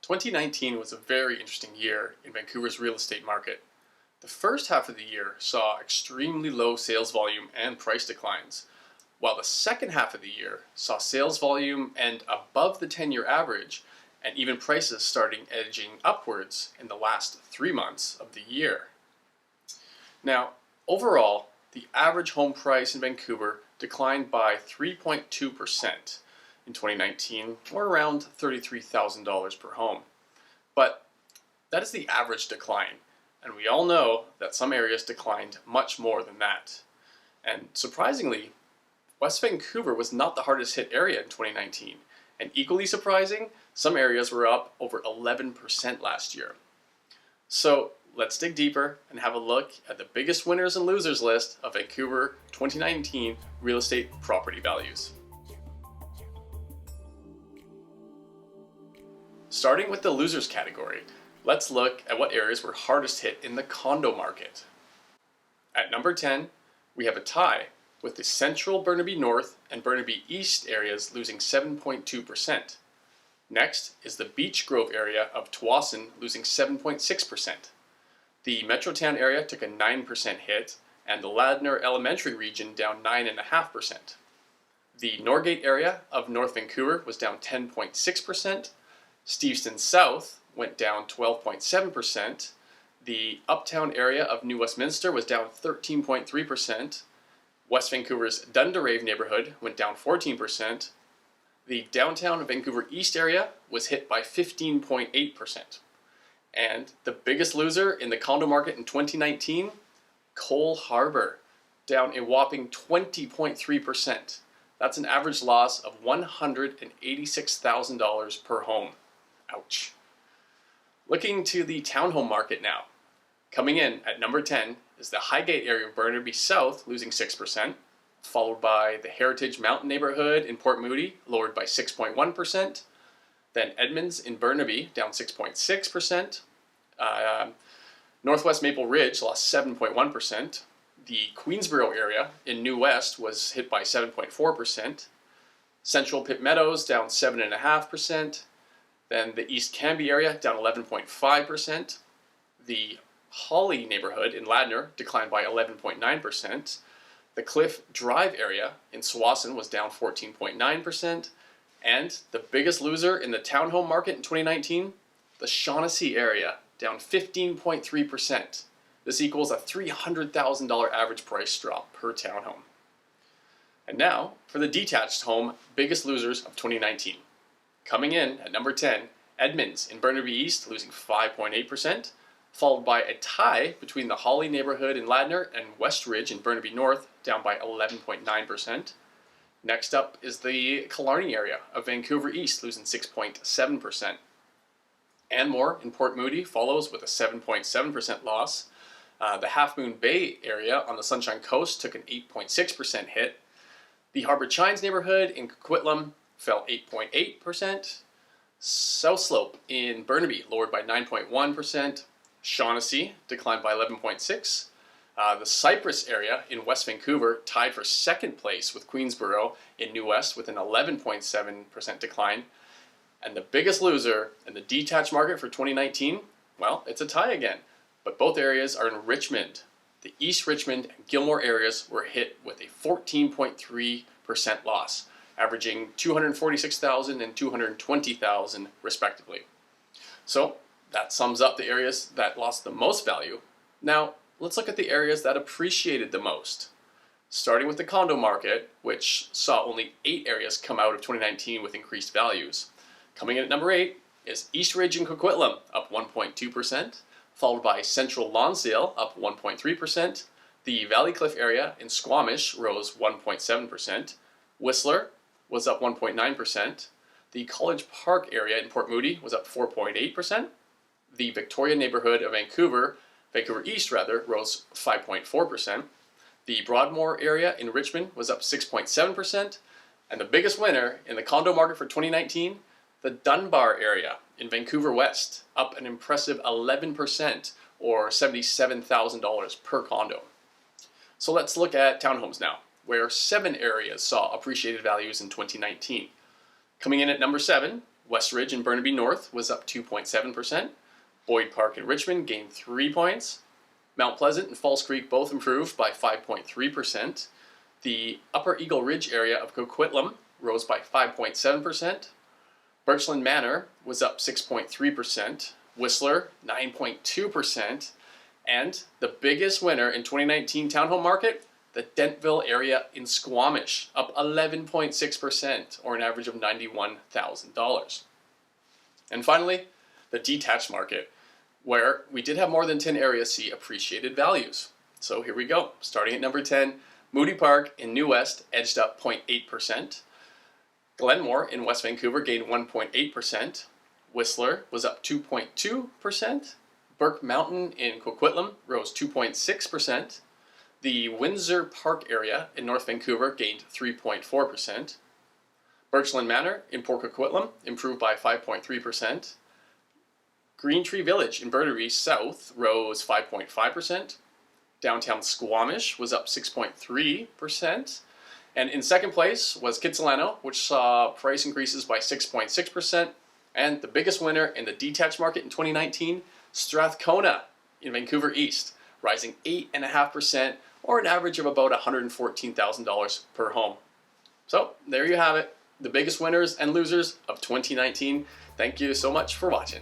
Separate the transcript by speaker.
Speaker 1: 2019 was a very interesting year in Vancouver's real estate market. The first half of the year saw extremely low sales volume and price declines, while the second half of the year saw sales volume end above the 10-year average and even prices starting edging upwards in the last 3 months of the year. Now, overall, the average home price in Vancouver declined by 3.2% in 2019, or around $33,000 per home. But that is the average decline, and we all know that some areas declined much more than that. And surprisingly, West Vancouver was not the hardest hit area in 2019, and equally surprising, some areas were up over 11% last year. So let's dig deeper and have a look at the biggest winners and losers list of Vancouver 2019 real estate property values. Starting with the losers category, let's look at what areas were hardest hit in the condo market. At number 10, we have a tie, with the central Burnaby North and Burnaby East areas losing 7.2%. Next is the Beach Grove area of Tsawwassen losing 7.6%. The Metrotown area took a 9% hit, and the Ladner Elementary region down 9.5%. The Norgate area of North Vancouver was down 10.6%. Steveston South went down 12.7%. The Uptown area of New Westminster was down 13.3%. West Vancouver's Dunderave neighborhood went down 14%. The downtown Vancouver East area was hit by 15.8%. And the biggest loser in the condo market in 2019, Cole Harbour, down a whopping 20.3%. That's an average loss of $186,000 per home. Ouch. Looking to the townhome market now. Coming in at number 10 is the Highgate area of Burnaby South, losing 6%, followed by the Heritage Mountain neighborhood in Port Moody, lowered by 6.1%. Then Edmonds in Burnaby, down 6.6%. Northwest Maple Ridge lost 7.1%. The Queensborough area in New West was hit by 7.4%. Central Pitt Meadows down 7.5%. Then the East Cambie area down 11.5%. The Holly neighborhood in Ladner declined by 11.9%. The Cliff Drive area in Tsawwassen was down 14.9%. And the biggest loser in the townhome market in 2019, the Shaughnessy area, down 15.3%. This equals a $300,000 average price drop per townhome. And now for the detached home biggest losers of 2019. Coming in at number 10, Edmonds in Burnaby East, losing 5.8%, followed by a tie between the Holly neighborhood in Ladner and West Ridge in Burnaby North, down by 11.9%. Next up is the Killarney area of Vancouver East, losing 6.7%. Anmore in Port Moody follows with a 7.7% loss. The Half Moon Bay area on the Sunshine Coast took an 8.6% hit. The Harbour Chines neighborhood in Coquitlam fell 8.8%. South Slope in Burnaby lowered by 9.1%. Shaughnessy declined by 11.6%. The Cypress area in West Vancouver tied for second place with Queensborough in New West with an 11.7% decline. And the biggest loser in the detached market for 2019, well, it's a tie again. But both areas are in Richmond. The East Richmond and Gilmore areas were hit with a 14.3% loss, averaging $246,000 and $220,000 respectively. So that sums up the areas that lost the most value. Now, let's look at the areas that appreciated the most. Starting with the condo market, which saw only 8 areas come out of 2019 with increased values. Coming in at number 8 is East Ridge and Coquitlam, up 1.2%, followed by Central Lonsdale, up 1.3%. The Valley Cliff area in Squamish rose 1.7%. Whistler was up 1.9%. The College Park area in Port Moody was up 4.8%. The Victoria neighborhood of Vancouver East rose 5.4%. The Broadmoor area in Richmond was up 6.7%. And the biggest winner in the condo market for 2019, the Dunbar area in Vancouver West, up an impressive 11%, or $77,000 per condo. So let's look at townhomes now, where 7 areas saw appreciated values in 2019. Coming in at number 7 West Ridge in Burnaby North was up 2.7%. Boyd Park in Richmond gained 3 points. Mount Pleasant and Falls Creek both improved by 5.3%. The Upper Eagle Ridge area of Coquitlam rose by 5.7%. Birchland Manor was up 6.3%. Whistler, 9.2%. And the biggest winner in 2019 townhome market, the Dentville area in Squamish, up 11.6%, or an average of $91,000. And finally, the detached market, where we did have more than 10 areas see appreciated values. So here we go. Starting at number 10, Moody Park in New West edged up 0.8%. Glenmore in West Vancouver gained 1.8%. Whistler was up 2.2%. Burke Mountain in Coquitlam rose 2.6%. The Windsor Park area in North Vancouver gained 3.4%. Birchland Manor in Port Coquitlam improved by 5.3%. Green Tree Village in Burnaby South rose 5.5%. Downtown Squamish was up 6.3%. And in second place was Kitsilano, which saw price increases by 6.6%. And the biggest winner in the detached market in 2019, Strathcona in Vancouver East, rising 8.5%, or an average of about $114,000 per home. So there you have it, the biggest winners and losers of 2019. Thank you so much for watching.